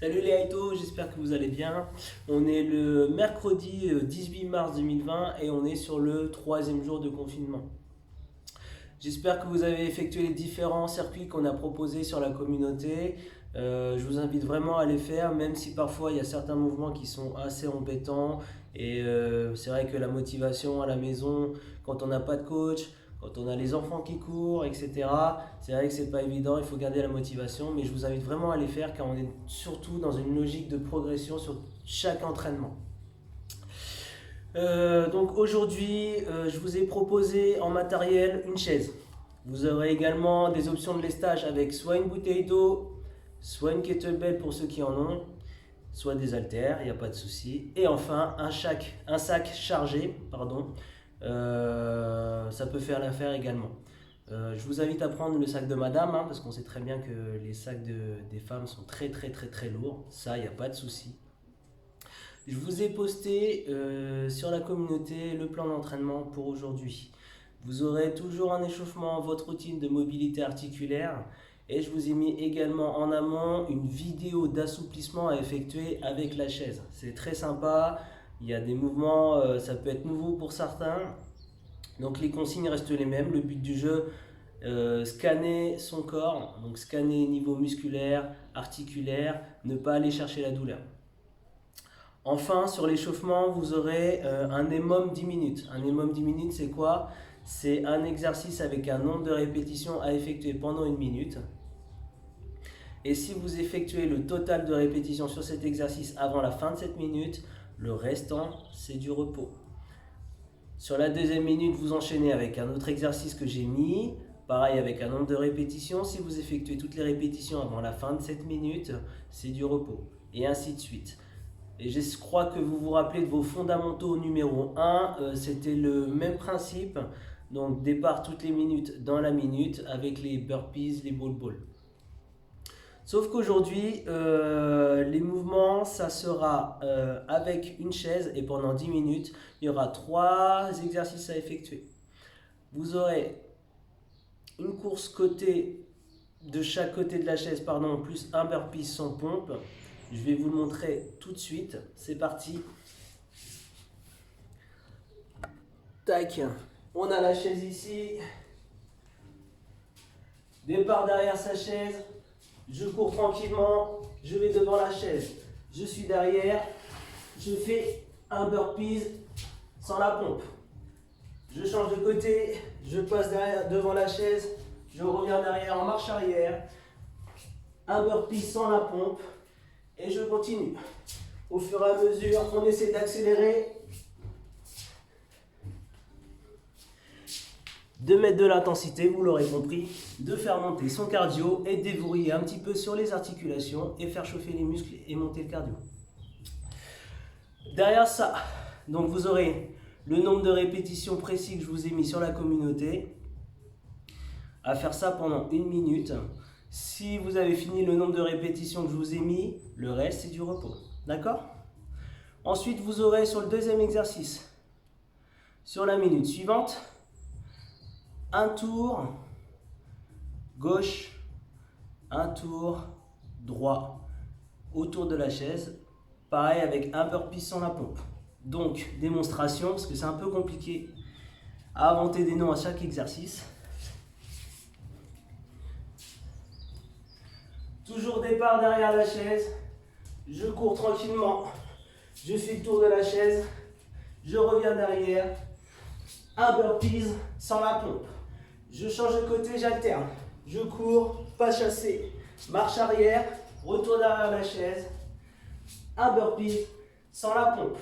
Salut les Haïtos, j'espère que vous allez bien. On est le mercredi 18 mars 2020 et on est sur le troisième jour de confinement. J'espère que vous avez effectué les différents circuits qu'on a proposés sur la communauté. Je vous invite vraiment à les faire, même si parfois il y a certains mouvements qui sont assez embêtants. Et c'est vrai que la motivation à la maison, quand on n'a pas de coach, quand on a les enfants qui courent, etc., c'est vrai que c'est pas évident, il faut garder la motivation. Mais je vous invite vraiment à les faire car on est surtout dans une logique de progression sur chaque entraînement. Donc aujourd'hui, je vous ai proposé en matériel une chaise. Vous aurez également des options de lestage avec soit une bouteille d'eau, soit une kettlebell pour ceux qui en ont, soit des haltères, il n'y a pas de souci. Et enfin, un sac chargé, pardon, ça peut faire l'affaire également. Je vous invite à prendre le sac de madame, parce qu'on sait très bien que les sacs des femmes sont très lourds, ça, il n'y a pas de souci. Je vous ai posté sur la communauté le plan d'entraînement pour aujourd'hui. Vous aurez toujours un échauffement, votre routine de mobilité articulaire. Et je vous ai mis également en amont une vidéo d'assouplissement à effectuer avec la chaise. C'est très sympa, il y a des mouvements, ça peut être nouveau pour certains. Donc les consignes restent les mêmes. Le but du jeu, scanner son corps, donc scanner niveau musculaire, articulaire, ne pas aller chercher la douleur. Enfin, sur l'échauffement, vous aurez un EMOM 10 minutes. Un EMOM 10 minutes, c'est quoi? C'est un exercice avec un nombre de répétitions à effectuer pendant 1 minute. Et si vous effectuez le total de répétitions sur cet exercice avant la fin de cette minute, le restant, c'est du repos. Sur la deuxième minute, vous enchaînez avec un autre exercice que j'ai mis. Pareil avec un nombre de répétitions. Si vous effectuez toutes les répétitions avant la fin de cette minute, c'est du repos. Et ainsi de suite. Et je crois que vous vous rappelez de vos fondamentaux numéro 1, c'était le même principe. Donc départ toutes les minutes dans la minute avec les burpees, les ball. Sauf qu'aujourd'hui, les mouvements, ça sera avec une chaise et pendant 10 minutes, il y aura 3 exercices à effectuer. Vous aurez une course de chaque côté de la chaise, plus un burpee sans pompe. Je vais vous le montrer tout de suite. C'est parti. Tac. On a la chaise ici. Départ derrière sa chaise. Je cours tranquillement. Je vais devant la chaise. Je suis derrière. Je fais un burpees sans la pompe. Je change de côté. Je passe devant la chaise. Je reviens derrière en marche arrière. Un burpee sans la pompe. Et je continue. Au fur et à mesure, on essaie d'accélérer, de mettre de l'intensité, vous l'aurez compris, de faire monter son cardio et de déverrouiller un petit peu sur les articulations et faire chauffer les muscles et monter le cardio. Derrière ça, donc vous aurez le nombre de répétitions précis que je vous ai mis sur la communauté. À faire ça pendant 1 minute. Si vous avez fini le nombre de répétitions que je vous ai mis, le reste c'est du repos. D'accord? Ensuite, vous aurez sur le deuxième exercice, sur la minute suivante, un tour gauche, un tour droit autour de la chaise. Pareil avec un burpee sans la pompe. Donc, démonstration, parce que c'est un peu compliqué à inventer des noms à chaque exercice. Toujours départ derrière la chaise, je cours tranquillement, je fais le tour de la chaise, je reviens derrière, un burpees sans la pompe. Je change de côté, j'alterne, je cours, pas chassé, marche arrière, retour derrière la chaise, un burpees sans la pompe.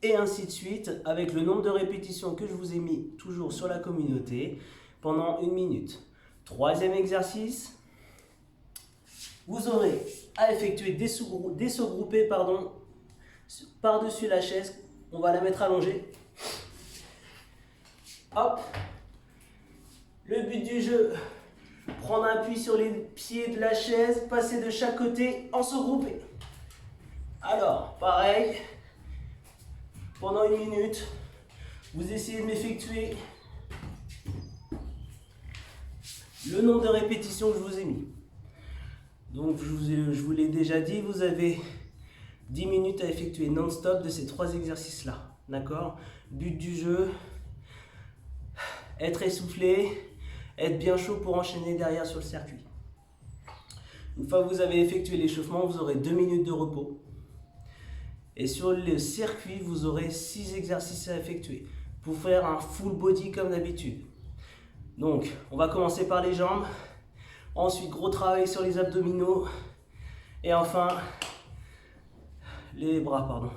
Et ainsi de suite avec le nombre de répétitions que je vous ai mis toujours sur la communauté. Pendant 1 minute. Troisième exercice, vous aurez à effectuer des sauts groupés par-dessus la chaise. On va la mettre allongée. Hop. Le but du jeu, prendre appui sur les pieds de la chaise, passer de chaque côté en saut groupé. Alors, pareil, pendant 1 minute, vous essayez de m'effectuer le nombre de répétitions que je vous ai mis. Donc je vous l'ai déjà dit, vous avez 10 minutes à effectuer non-stop de ces 3 exercices-là. D'accord? But du jeu, être essoufflé, être bien chaud pour enchaîner derrière sur le circuit. Une fois que vous avez effectué l'échauffement, vous aurez 2 minutes de repos. Et sur le circuit, vous aurez 6 exercices à effectuer pour faire un full body comme d'habitude. Donc, on va commencer par les jambes. Ensuite, gros travail sur les abdominaux. Et enfin, les bras, pardon.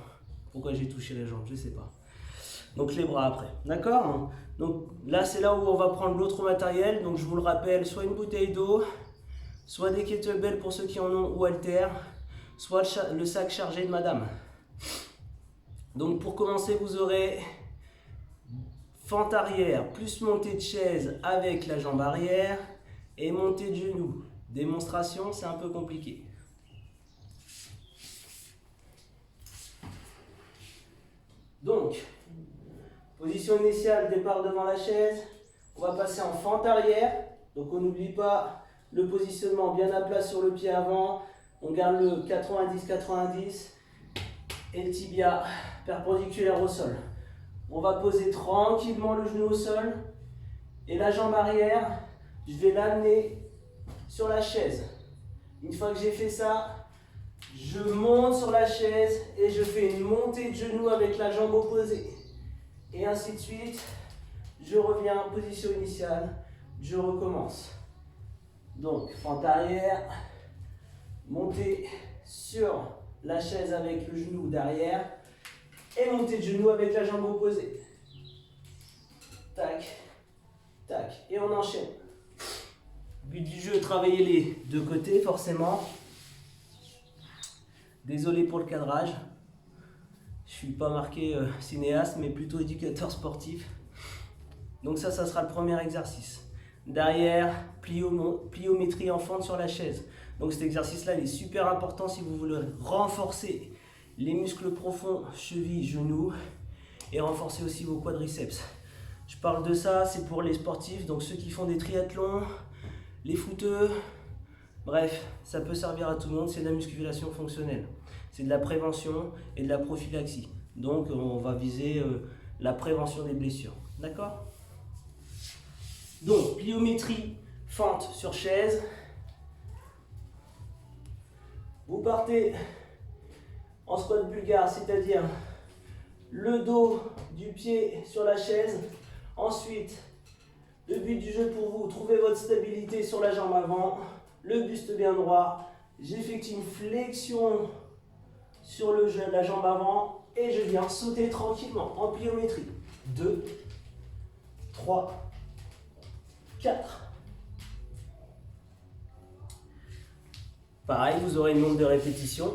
Pourquoi j'ai touché les jambes, je ne sais pas. Donc les bras après, d'accord? Donc là, c'est là où on va prendre l'autre matériel. Donc je vous le rappelle, soit une bouteille d'eau, soit des kettlebells pour ceux qui en ont ou haltères, soit le sac chargé de madame. Donc pour commencer, vous aurez fente arrière plus montée de chaise avec la jambe arrière et montée de genou. Démonstration, c'est un peu compliqué. Donc, position initiale, départ devant la chaise. On va passer en fente arrière. Donc on n'oublie pas le positionnement bien à plat sur le pied avant. On garde le 90-90 et le tibia perpendiculaire au sol. On va poser tranquillement le genou au sol et la jambe arrière, je vais l'amener sur la chaise. Une fois que j'ai fait ça, je monte sur la chaise et je fais une montée de genou avec la jambe opposée. Et ainsi de suite, je reviens en position initiale, je recommence. Donc, fente arrière, montée sur la chaise avec le genou derrière et montée de genou avec la jambe opposée. Tac, tac, et on enchaîne. But du jeu, travailler les deux côtés forcément. Désolé pour le cadrage. Je suis pas marqué cinéaste, mais plutôt éducateur sportif. Donc ça sera le premier exercice. Derrière, pliométrie en fente sur la chaise. Donc cet exercice-là, il est super important si vous voulez renforcer les muscles profonds, chevilles, genoux, et renforcer aussi vos quadriceps. Je parle de ça, c'est pour les sportifs, donc ceux qui font des triathlons, les footeux, bref, ça peut servir à tout le monde, c'est de la musculation fonctionnelle. C'est de la prévention et de la prophylaxie. Donc on va viser la prévention des blessures. D'accord? Donc, pliométrie, fente sur chaise. Vous partez en squat bulgare, c'est-à-dire le dos du pied sur la chaise. Ensuite, le but du jeu pour vous, trouvez votre stabilité sur la jambe avant, le buste bien droit. J'effectue une flexion sur la jambe avant et je viens sauter tranquillement en pliométrie. 2, 3, 4. Pareil, vous aurez une nombre de répétitions.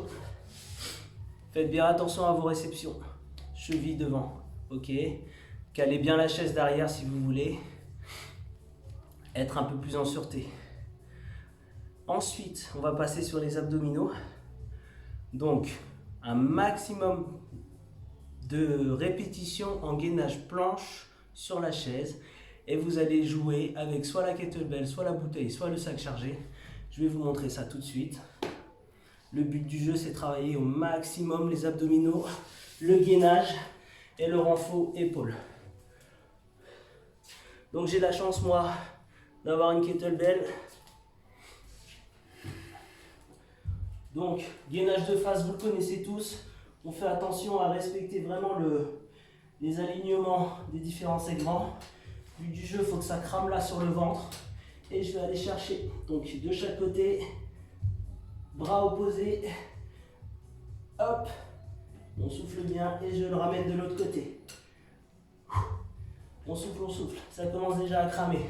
Faites bien attention à vos réceptions. Cheville devant, ok. Calez bien la chaise derrière si vous voulez être un peu plus en sûreté. Ensuite, on va passer sur les abdominaux. Donc, un maximum de répétitions en gainage planche sur la chaise. Et vous allez jouer avec soit la kettlebell, soit la bouteille, soit le sac chargé. Je vais vous montrer ça tout de suite. Le but du jeu, c'est travailler au maximum les abdominaux, le gainage et le renfort épaules. Donc j'ai la chance, moi, d'avoir une kettlebell. Donc, gainage de face, vous le connaissez tous. On fait attention à respecter vraiment les alignements des différents segments. But du jeu, il faut que ça crame là sur le ventre. Et je vais aller chercher, donc de chaque côté, bras opposés. Hop, on souffle bien et je le ramène de l'autre côté. On souffle, ça commence déjà à cramer.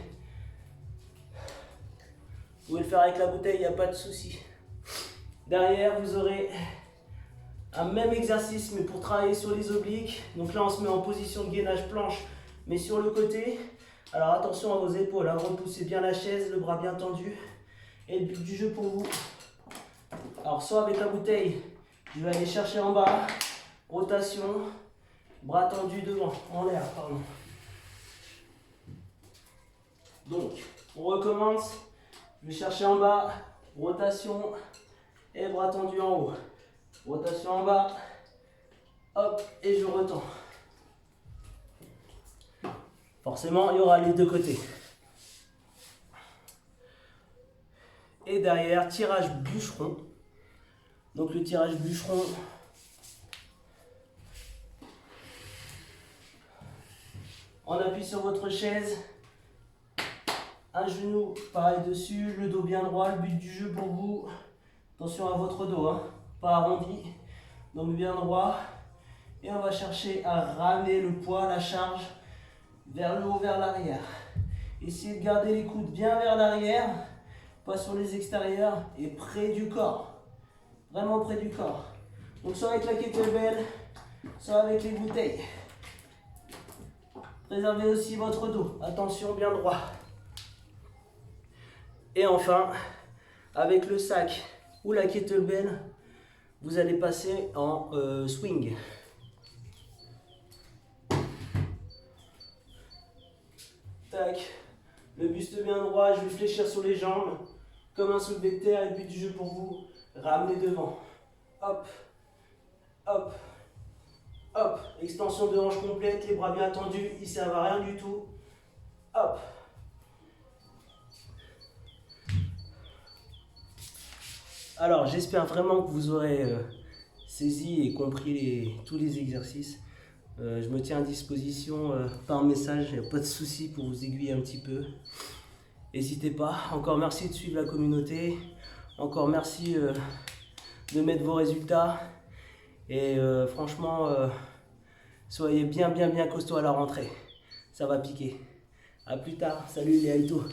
Vous pouvez le faire avec la bouteille, il n'y a pas de souci. Derrière, vous aurez un même exercice, mais pour travailler sur les obliques. Donc là, on se met en position de gainage planche, mais sur le côté. Alors attention à vos épaules, repoussez bien la chaise, le bras bien tendu. Et le but du jeu pour vous. Alors soit avec la bouteille, je vais aller chercher en bas, rotation, bras tendus devant, en l'air, pardon. Donc, On recommence. Je vais chercher en bas. Rotation. Et bras tendus en haut. Rotation en bas. Hop, et je retends. Forcément, il y aura les deux côtés. Et derrière, tirage bûcheron. Donc le tirage bûcheron, on appuie sur votre chaise, un genou pareil dessus, le dos bien droit. Le but du jeu pour vous, attention à votre dos, hein, pas arrondi, donc bien droit. Et on va chercher à ramener le poids, la charge vers le haut, vers l'arrière. Essayez de garder les coudes bien vers l'arrière, pas sur les extérieurs et près du corps. Vraiment près du corps. Donc soit avec la kettlebell, soit avec les bouteilles. Préservez aussi votre dos. Attention, bien droit. Et enfin, avec le sac ou la kettlebell, vous allez passer en swing. Tac. Le buste bien droit, je vais fléchir sur les jambes comme un soulevé de terre. Et le but du jeu pour vous, ramenez devant. Hop, hop, hop. Extension de hanche complète, les bras bien tendus, ils ne servent à rien du tout. Hop. Alors, j'espère vraiment que vous aurez saisi et compris tous les exercices. Je me tiens à disposition par message, il n'y a pas de souci pour vous aiguiller un petit peu. N'hésitez pas. Encore merci de suivre la communauté. Encore merci de mettre vos résultats. Et franchement, soyez bien costaud à la rentrée. Ça va piquer. A plus tard. Salut les Alto.